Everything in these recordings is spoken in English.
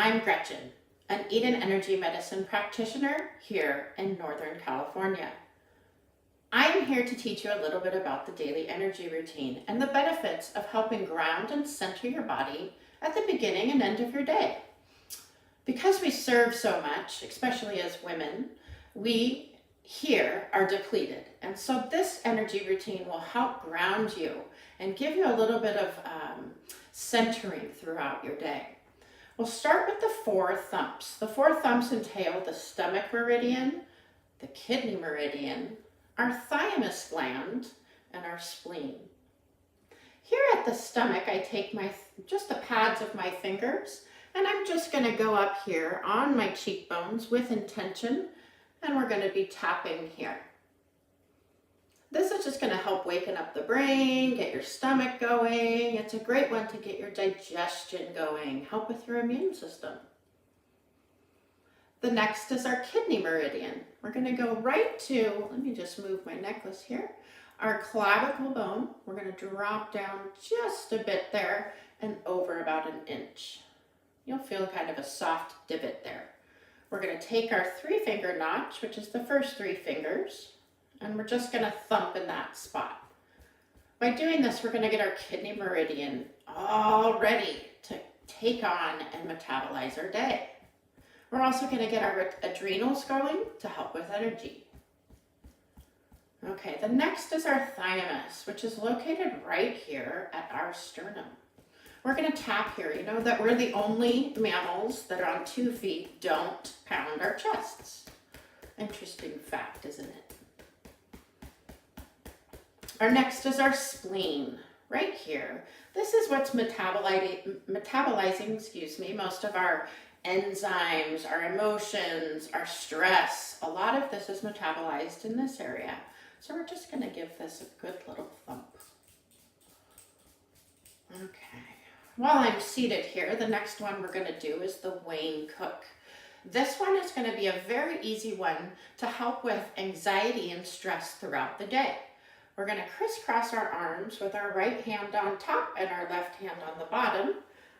I'm Gretchen, an Eden Energy Medicine practitioner here in Northern California. I'm here to teach you a little bit about the daily energy routine and the benefits of helping ground and center your body at the beginning and end of your day. Because we serve so much, especially as women, we here are depleted. And so this energy routine will help ground you and give you a little bit of centering throughout your day. We'll start with the 4 thumps. The 4 thumps entail the stomach meridian, the kidney meridian, our thymus gland, and our spleen. Here at the stomach, I take just the pads of my fingers, and I'm just going to go up here on my cheekbones with intention, and we're going to be tapping here. This is just going to help waken up the brain, get your stomach going. It's a great one to get your digestion going, help with your immune system. The next is our kidney meridian. We're going to go right to, let me just move my necklace here, our clavicle bone. We're going to drop down just a bit there and over about an inch. You'll feel kind of a soft divot there. We're going to take our 3-finger notch, which is the first 3 fingers, and we're just going to thump in that spot. By doing this, we're going to get our kidney meridian all ready to take on and metabolize our day. We're also going to get our adrenals going to help with energy. Okay, the next is our thymus, which is located right here at our sternum. We're going to tap here. You know that we're the only mammals that are on 2 feet don't pound our chests. Interesting fact, isn't it? Our next is our spleen, right here. This is what's metabolizing, most of our enzymes, our emotions, our stress. A lot of this is metabolized in this area. So we're just going to give this a good little thump. Okay. While I'm seated here, the next one we're going to do is the Wayne Cook. This one is going to be a very easy one to help with anxiety and stress throughout the day. We're going to crisscross our arms with our right hand on top and our left hand on the bottom.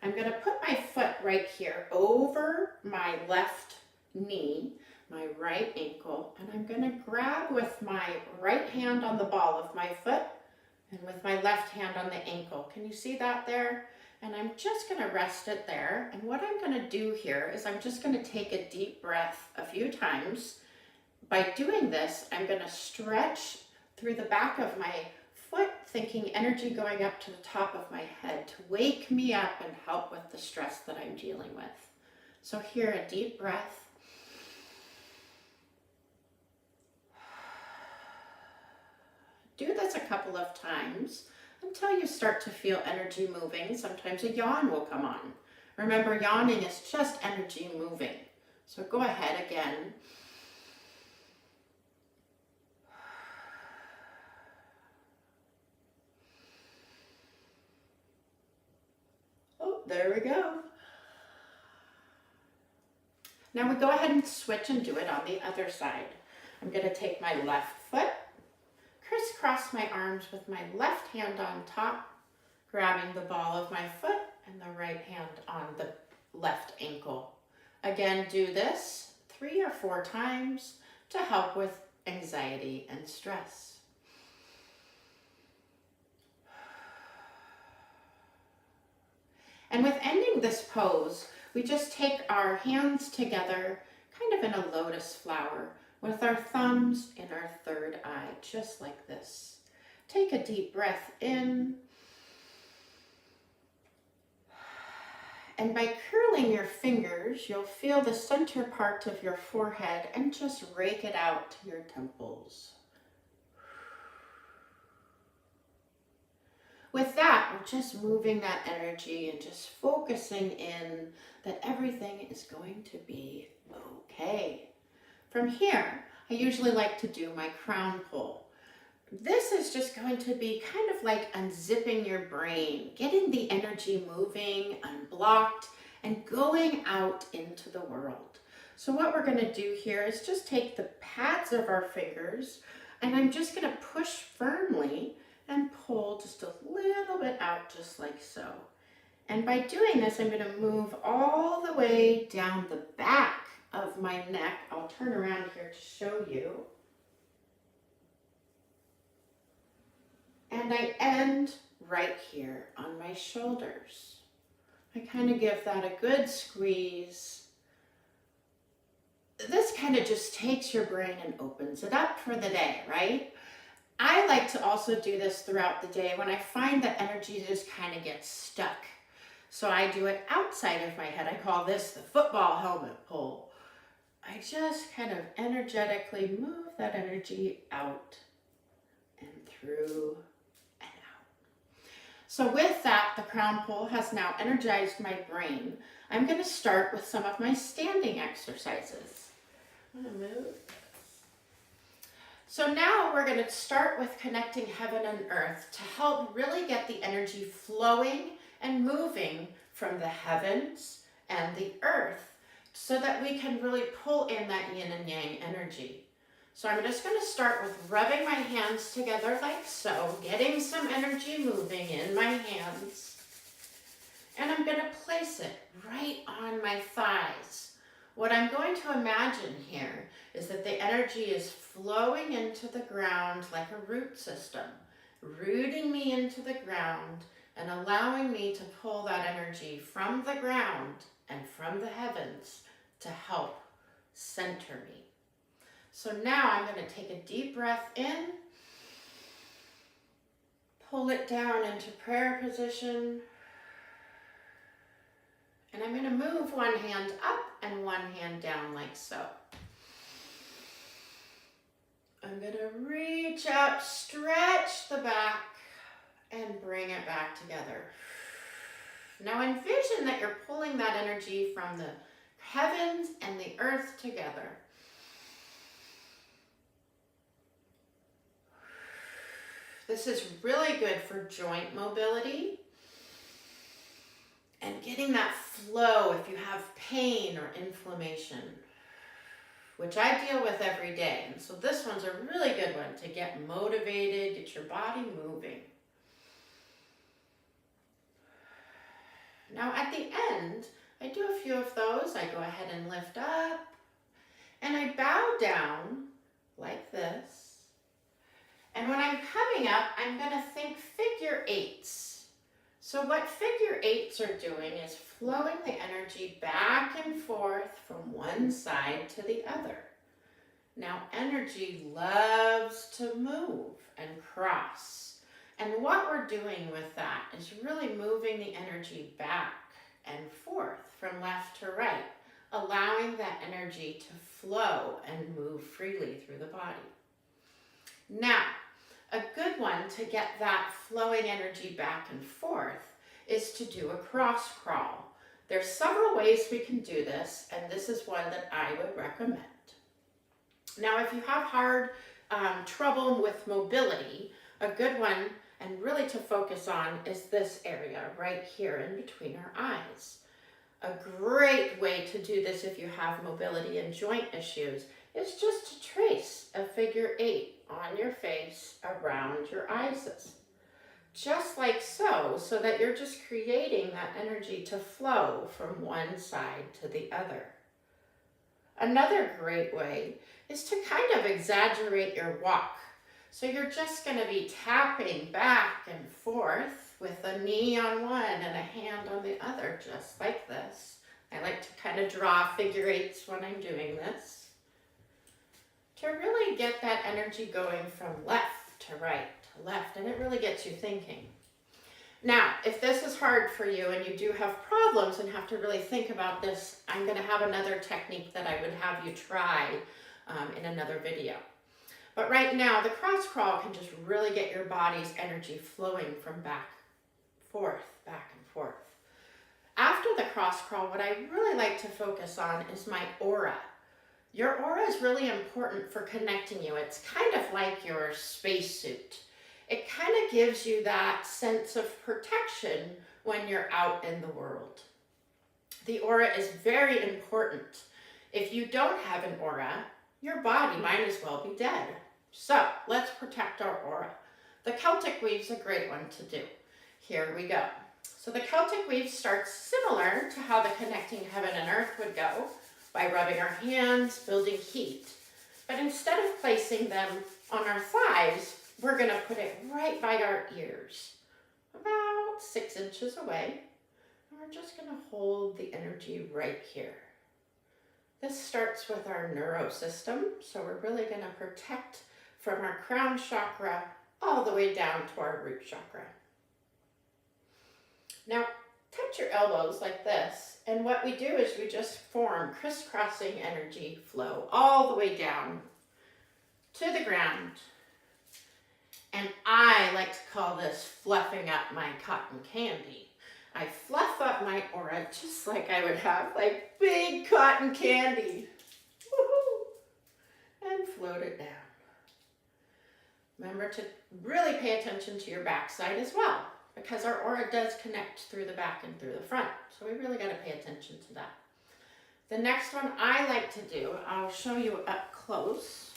I'm going to put my foot right here over my left knee, my right ankle, and I'm going to grab with my right hand on the ball of my foot and with my left hand on the ankle. Can you see that there? And I'm just going to rest it there. And what I'm going to do here is I'm just going to take a deep breath a few times. By doing this, I'm going to stretch through the back of my foot, thinking energy going up to the top of my head to wake me up and help with the stress that I'm dealing with. So here, a deep breath. Do this a couple of times until you start to feel energy moving. Sometimes a yawn will come on. Remember, yawning is just energy moving. So go ahead again. Oh, there we go. Now we go ahead and switch and do it on the other side. I'm going to take my left foot, crisscross my arms with my left hand on top, grabbing the ball of my foot and the right hand on the left ankle. Again, do this 3 or 4 times to help with anxiety and stress. And with ending this pose, we just take our hands together, kind of in a lotus flower, with our thumbs in our third eye, just like this. Take a deep breath in. And by curling your fingers, you'll feel the center part of your forehead and just rake it out to your temples. With that, we're just moving that energy and just focusing in that everything is going to be okay. From here, I usually like to do my crown pull. This is just going to be kind of like unzipping your brain, getting the energy moving, unblocked, and going out into the world. So what we're going to do here is just take the pads of our fingers, and I'm just going to push firmly and pull just a little bit out, just like so. And by doing this, I'm going to move all the way down the back of my neck. I'll turn around here to show you. And I end right here on my shoulders. I kind of give that a good squeeze. This kind of just takes your brain and opens it up for the day, right? I like to also do this throughout the day when I find that energy just kind of gets stuck. So I do it outside of my head. I call this the football helmet pull. I just kind of energetically move that energy out and through and out. So with that, the crown pull has now energized my brain. I'm going to start with some of my standing exercises. I'm going to move this. So now we're going to start with connecting heaven and earth to help really get the energy flowing and moving from the heavens and the earth so that we can really pull in that yin and yang energy. So I'm just going to start with rubbing my hands together like so, getting some energy moving in my hands. And I'm going to place it right on my thighs. What I'm going to imagine here is that the energy is flowing into the ground like a root system, rooting me into the ground and allowing me to pull that energy from the ground and from the heavens to help center me. So now I'm going to take a deep breath in, pull it down into prayer position, and I'm going to move one hand up and one hand down like so. I'm going to reach out, stretch the back, and bring it back together. Now envision that you're pulling that energy from the heavens and the earth together. This is really good for joint mobility and getting that flow if you have pain or inflammation, which I deal with every day. And so this one's a really good one to get motivated, get your body moving. Now at the end, I do a few of those. I go ahead and lift up and I bow down like this. And when I'm coming up, I'm going to think figure eights. So what figure eights are doing is flowing the energy back and forth from one side to the other. Now energy loves to move and cross. And what we're doing with that is really moving the energy back and forth from left to right, allowing that energy to flow and move freely through the body. Now, a good one to get that flowing energy back and forth is to do a cross crawl. There's several ways we can do this, and this is one that I would recommend. Now, if you have hard trouble with mobility, a good one and really to focus on is this area right here in between our eyes. A great way to do this if you have mobility and joint issues is just to trace a figure eight on your face around your eyes. Just like so, so that you're just creating that energy to flow from one side to the other. Another great way is to kind of exaggerate your walk. So you're just going to be tapping back and forth with a knee on one and a hand on the other, just like this. I like to kind of draw figure eights when I'm doing this, to really get that energy going from left to right to left, and it really gets you thinking. Now, if this is hard for you and you do have problems and have to really think about this, I'm going to have another technique that I would have you try in another video. But right now, the cross crawl can just really get your body's energy flowing from back and forth. After the cross crawl, what I really like to focus on is my aura. Your aura is really important for connecting you. It's kind of like your spacesuit. It kind of gives you that sense of protection when you're out in the world. The aura is very important. If you don't have an aura, your body might as well be dead. So let's protect our aura. The Celtic weave's a great one to do. Here we go. So the Celtic weave starts similar to how the connecting heaven and earth would go, by rubbing our hands, building heat. But instead of placing them on our thighs, we're going to put it right by our ears, about 6 inches away. And we're just going to hold the energy right here. This starts with our neurosystem, so we're really going to protect from our crown chakra all the way down to our root chakra. Now, touch your elbows like this, and what we do is we just form crisscrossing energy flow all the way down to the ground. And I like to call this fluffing up my cotton candy. I fluff up my aura just like I would have like big cotton candy. Woohoo! And float it down. Remember to really pay attention to your backside as well, because our aura does connect through the back and through the front. So we really got to pay attention to that. The next one I like to do, I'll show you up close.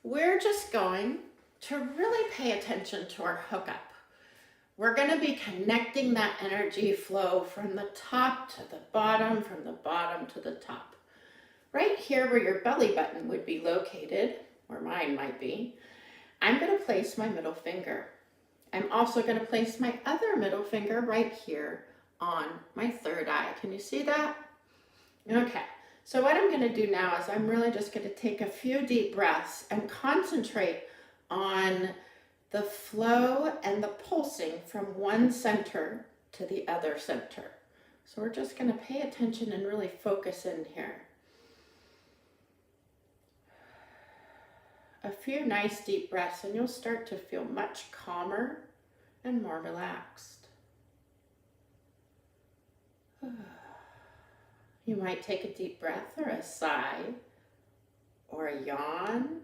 We're just going to really pay attention to our hookup. We're going to be connecting that energy flow from the top to the bottom, from the bottom to the top. Right here where your belly button would be located, or mine might be, I'm going to place my middle finger. I'm also going to place my other middle finger right here on my third eye. Can you see that? Okay, so what I'm going to do now is I'm really just going to take a few deep breaths and concentrate on the flow and the pulsing from one center to the other center. So we're just going to pay attention and really focus in here. A few nice deep breaths and you'll start to feel much calmer and more relaxed. You might take a deep breath or a sigh or a yawn,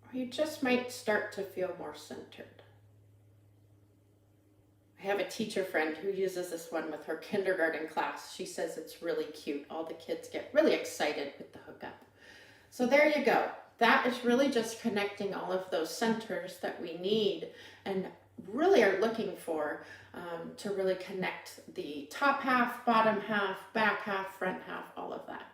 or you just might start to feel more centered. I have a teacher friend who uses this one with her kindergarten class. She says it's really cute. All the kids get really excited with the hookup. So there you go. That is really just connecting all of those centers that we need and really are looking for to really connect the top half, bottom half, back half, front half, all of that.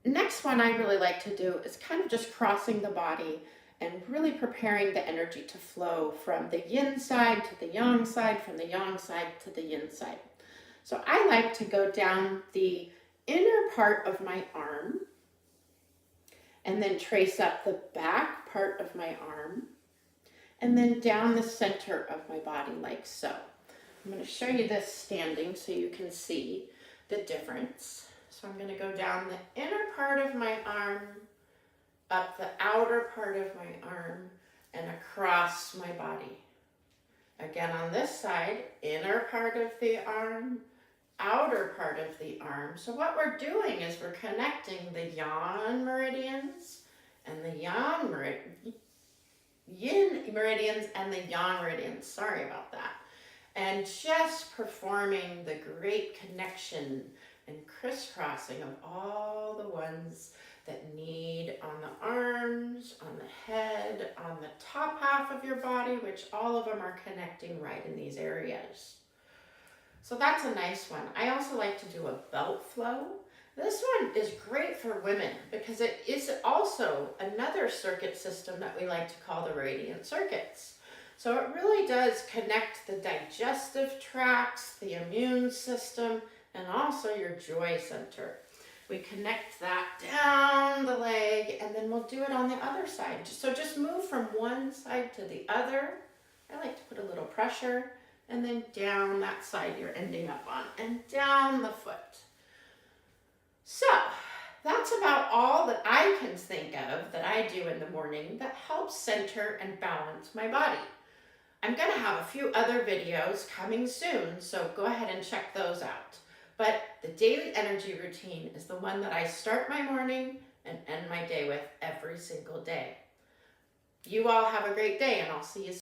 Next one I really like to do is kind of just crossing the body and really preparing the energy to flow from the yin side to the yang side, from the yang side to the yin side. So I like to go down the inner part of my arm and then trace up the back part of my arm and then down the center of my body like so. I'm going to show you this standing so you can see the difference. So I'm going to go down the inner part of my arm, up the outer part of my arm, and across my body. Again on this side, inner part of the arm, outer part of the arm. So what we're doing is we're connecting the yang meridians and the yin meridians and the yang meridians. Sorry about that. And just performing the great connection and crisscrossing of all the ones that need on the arms, on the head, on the top half of your body, which all of them are connecting right in these areas. So that's a nice one. I also like to do a belt flow. This one is great for women because it is also another circuit system that we like to call the radiant circuits. So it really does connect the digestive tracts, the immune system, and also your joy center. We connect that down the leg and then we'll do it on the other side. So just move from one side to the other. I like to put a little pressure and then down that side you're ending up on and down the foot. So that's about all that I can think of that I do in the morning that helps center and balance my body. I'm going to have a few other videos coming soon, so go ahead and check those out. But the daily energy routine is the one that I start my morning and end my day with every single day. You all have a great day, and I'll see you soon.